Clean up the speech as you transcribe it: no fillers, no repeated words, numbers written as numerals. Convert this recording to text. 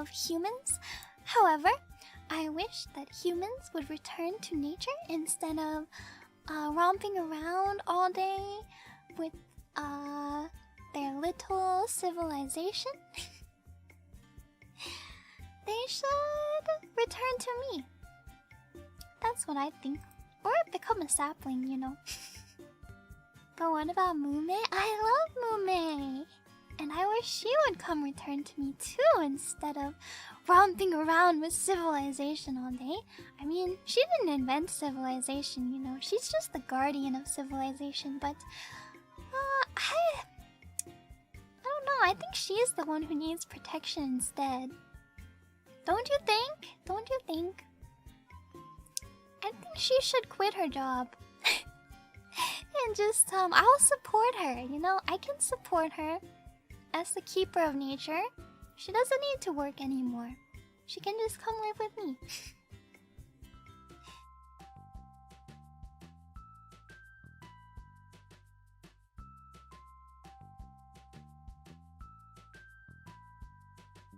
of humans. However, I wish that humans would return to nature instead of romping around all day with their little civilization. They should return to me. That's what I think. Or become a sapling, you know. But what about Mume? I love Mume! And I wish she would come return to me too, instead of romping around with civilization all day. I mean, she didn't invent civilization, you know. She's just the guardian of civilization, but I don't know. I think she is the one who needs protection instead. Don't you think? Don't you think? I think she should quit her job. And just, I'll support her, you know? I can support her as the keeper of nature. She doesn't need to work anymore. She can just come live with me.